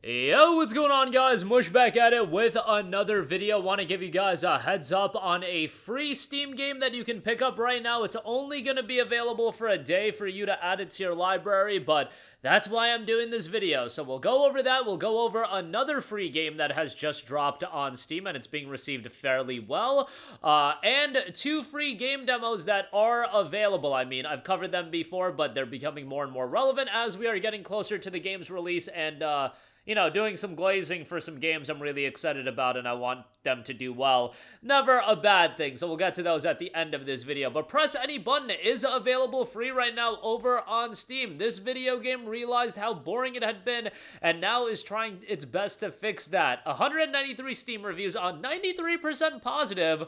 Yo, what's going on, guys? Mush back at it with another video. Want to give you guys a heads up on a free Steam game that you can pick up right now. It's only going to be available for a day for you to add it to your library, but that's why I'm doing this video. So we'll go over that. We'll go over another free game that has just dropped on Steam, and it's being received fairly well. And two free game demos that are available. I mean, I've covered them before, but they're becoming more and more relevant as we are getting closer to the game's release, and you know, doing some glazing for some games I'm really excited about and I want them to do well. Never a bad thing, so we'll get to those at the end of this video. But Press Any Button is available free right now over on Steam. This video game realized how boring it had been and now is trying its best to fix that. 193 Steam reviews on 93% positive.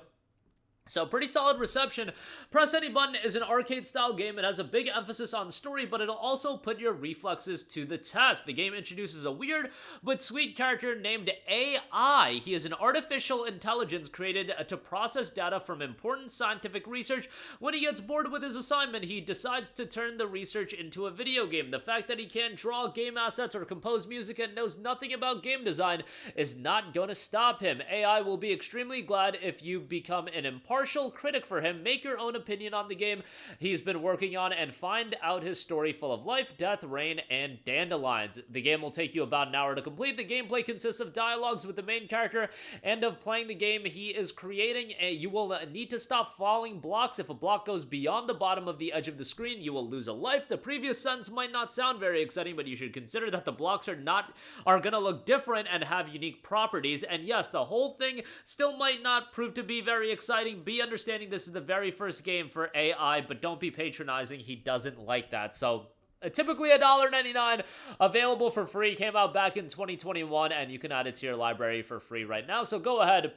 So, pretty solid reception. Press Any Button is an arcade-style game. It has a big emphasis on story, but it'll also put your reflexes to the test. The game introduces a weird but sweet character named AI. He is an artificial intelligence created to process data from important scientific research. When he gets bored with his assignment, he decides to turn the research into a video game. The fact that he can't draw game assets or compose music and knows nothing about game design is not going to stop him. AI will be extremely glad if you become an impartial critic for him, make your own opinion on the game he's been working on, and find out his story full of life, death, rain, and dandelions. The game will take you about an hour to complete. The gameplay consists of dialogues with the main character and of playing the game he is creating. You will need to stop falling blocks. If a block goes beyond the bottom of the edge of the screen, you will lose a life. The previous sentence might not sound very exciting, but you should consider that the blocks are gonna look different and have unique properties. And yes, the whole thing still might not prove to be very exciting. Be understanding this is the very first game for AI, but don't be patronizing. He doesn't like that. So typically $1.99, available for free, came out back in 2021, and you can add it to your library for free right now. So go ahead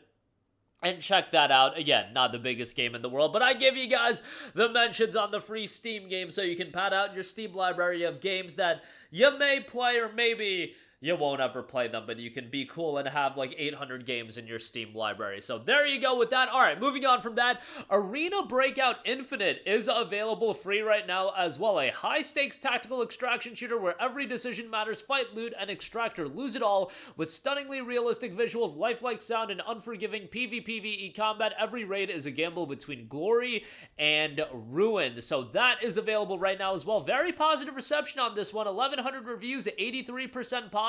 and check that out. Again, not the biggest game in the world, but I give you guys the mentions on the free Steam game so you can pad out your Steam library of games that you may play or maybe you won't ever play them, but you can be cool and have like 800 games in your Steam library. So there you go with that. All right, moving on from that, Arena Breakout Infinite is available free right now as well. A high-stakes tactical extraction shooter where every decision matters. Fight, loot, and extract or lose it all. With stunningly realistic visuals, lifelike sound, and unforgiving PvPvE combat, every raid is a gamble between glory and ruin. So that is available right now as well. Very positive reception on this one. 1,100 reviews, 83% positive.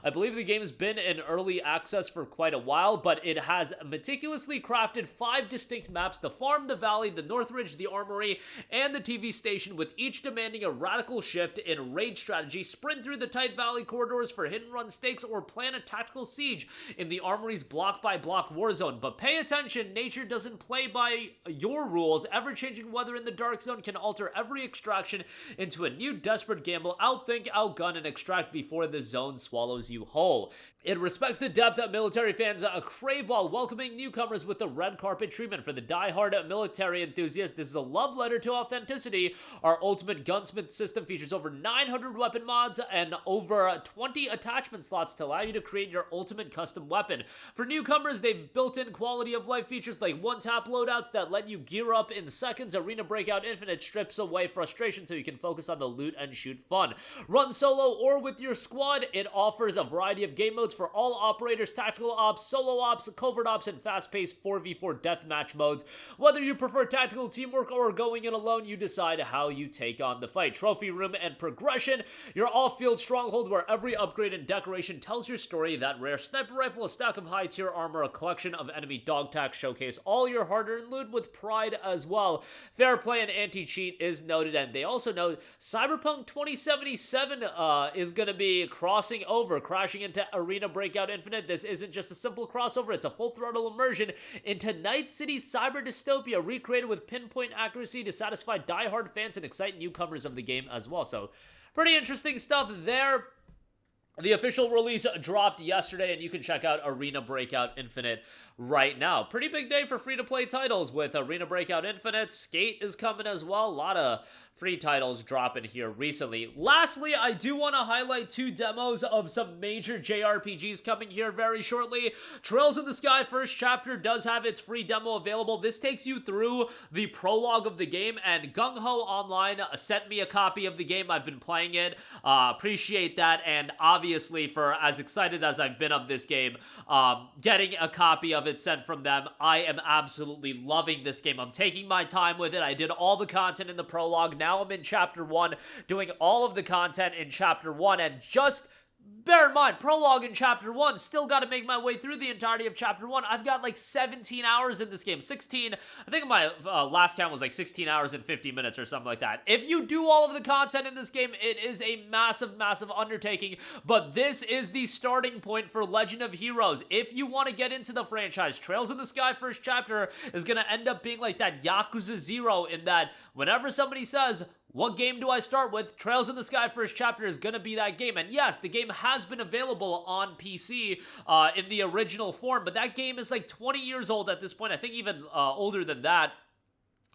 I believe the game has been in early access for quite a while, but it has meticulously crafted 5 distinct maps: the farm, the valley, the Northridge, the armory, and the TV station, with each demanding a radical shift in raid strategy. Sprint through the tight valley corridors for hit-and-run stakes, or plan a tactical siege in the armory's block-by-block war zone. But pay attention, nature doesn't play by your rules. Ever-changing weather in the dark zone can alter every extraction into a new desperate gamble. Outthink, outgun, and extract before the zone swallows you whole. It respects the depth that military fans crave while welcoming newcomers with the red carpet treatment. For the die-hard military enthusiast, this is a love letter to authenticity. Our ultimate gunsmith system features over 900 weapon mods and over 20 attachment slots to allow you to create your ultimate custom weapon. For newcomers, they've built in quality of life features like one-tap loadouts that let you gear up in seconds. Arena Breakout Infinite strips away frustration so you can focus on the loot and shoot fun. Run solo or with your squad. It offers a variety of game modes for all operators: tactical ops, solo ops, covert ops, and fast-paced 4v4 deathmatch modes. Whether you prefer tactical teamwork or going in alone, you decide how you take on the fight. Trophy room and progression. Your off-field stronghold where every upgrade and decoration tells your story. That rare sniper rifle, a stack of high-tier armor, a collection of enemy dog tags showcase all your hard-earned loot with pride as well. Fair play and anti-cheat is noted, and they also note Cyberpunk 2077 is going to be crashing into Arena Breakout Infinite. This isn't just a simple crossover, it's a full-throttle immersion into Night City cyber dystopia, recreated with pinpoint accuracy to satisfy die-hard fans and excite newcomers of the game as well. So, pretty interesting stuff there. The official release dropped yesterday, and you can check out Arena Breakout Infinite right now. Pretty big day for free-to-play titles with Arena Breakout Infinite. Skate is coming as well. A lot of free titles dropping here recently. Lastly, I do want to highlight 2 demos of some major JRPGs coming here very shortly. Trails in the Sky First Chapter does have its free demo available. This takes you through the prologue of the game, and Gung Ho Online sent me a copy of the game. I've been playing it. Appreciate that, and obviously for as excited as I've been of this game, getting a copy of it sent from them, I am absolutely loving this game. I'm taking my time with it. I did all the content in the prologue. Now I'm in Chapter 1, doing all of the content in Chapter 1, and just bear in mind, prologue in Chapter 1, still got to make my way through the entirety of Chapter 1. I've got like 17 hours in this game. 16, I think my last count was like 16 hours and 50 minutes or something like that. If you do all of the content in this game, it is a massive, massive undertaking, but this is the starting point for Legend of Heroes. If you want to get into the franchise, Trails in the Sky First Chapter is going to end up being like that Yakuza 0 in that whenever somebody says, what game do I start with? Trails in the Sky First Chapter is going to be that game. And yes, the game has been available on PC in the original form, but that game is like 20 years old at this point. I think even older than that.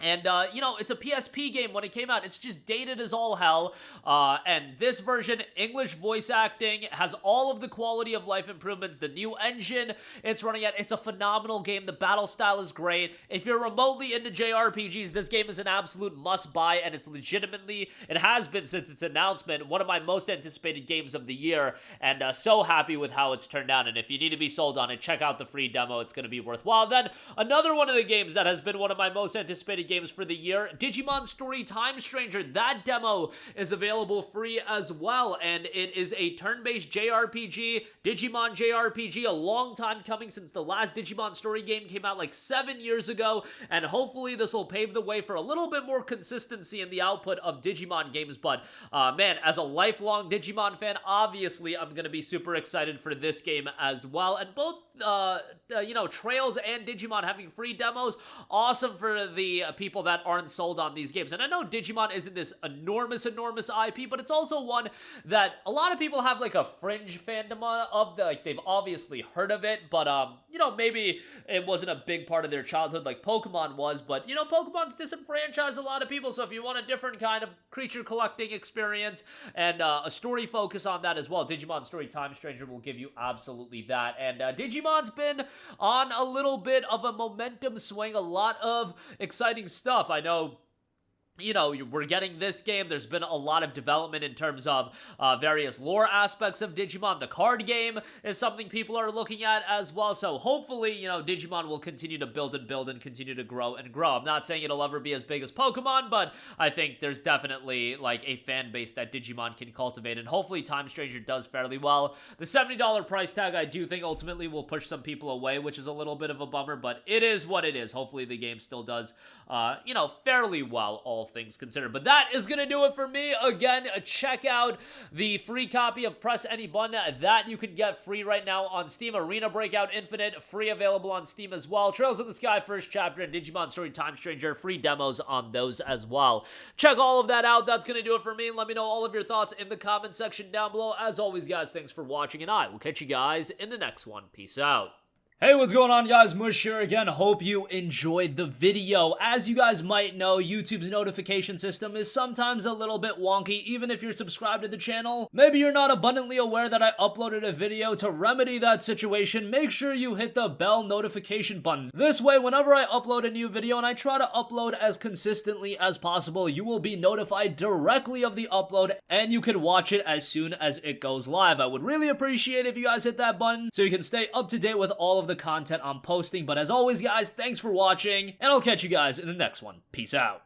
And, you know, it's a PSP game when it came out. It's just dated as all hell. And this version, English voice acting, has all of the quality of life improvements. The new engine it's running at, it's a phenomenal game. The battle style is great. If you're remotely into JRPGs, this game is an absolute must-buy, and it's legitimately, it has been since its announcement, one of my most anticipated games of the year, and so happy with how it's turned out. And if you need to be sold on it, check out the free demo. It's going to be worthwhile. Then, another one of the games that has been one of my most anticipated games for the year, Digimon Story Time Stranger. That demo is available free as well, and it is a turn-based JRPG, Digimon JRPG, a long time coming since the last Digimon Story game came out like 7 years ago, and hopefully this will pave the way for a little bit more consistency in the output of Digimon games. But man, as a lifelong Digimon fan, obviously I'm gonna be super excited for this game as well. And both you know, Trails and Digimon having free demos, awesome for the people that aren't sold on these games. And I know Digimon isn't this enormous IP, but it's also one that a lot of people have like a fringe fandom of. Like, they've obviously heard of it, but you know, maybe it wasn't a big part of their childhood like Pokemon was. But you know, Pokemon's disenfranchised a lot of people, so if you want a different kind of creature collecting experience and a story focus on that as well, Digimon Story Time Stranger will give you absolutely that. And Digimon's been on a little bit of a momentum swing, a lot of exciting stuff. I know, you know, we're getting this game. There's been a lot of development in terms of various lore aspects of Digimon. The card game is something people are looking at as well. So hopefully, you know, Digimon will continue to build and continue to grow and grow. I'm not saying it'll ever be as big as Pokemon, but I think there's definitely like a fan base that Digimon can cultivate, and hopefully Time Stranger does fairly well. The $70 price tag, I do think ultimately will push some people away, which is a little bit of a bummer, but it is what it is. Hopefully the game still does, you know, fairly well, all things considered. But that is going to do it for me. Again, check out the free copy of Press Any Button that you can get free right now on Steam. Arena Breakout Infinite, free available on Steam as well. Trails in the Sky First Chapter and Digimon Story Time Stranger, free demos on those as well. Check all of that out. That's going to do it for me. Let me know all of your thoughts in the comment section down below. As always, guys, thanks for watching, and I will catch you guys in the next one. Peace out. Hey, what's going on, guys? Mush here again. Hope you enjoyed the video. As you guys might know, YouTube's notification system is sometimes a little bit wonky, even if you're subscribed to the channel. Maybe you're not abundantly aware that I uploaded a video. To remedy that situation, make sure you hit the bell notification button. This way, whenever I upload a new video, and I try to upload as consistently as possible, you will be notified directly of the upload, and you can watch it as soon as it goes live. I would really appreciate if you guys hit that button so you can stay up to date with all of the content I'm posting. But as always, guys, thanks for watching, and I'll catch you guys in the next one. Peace out.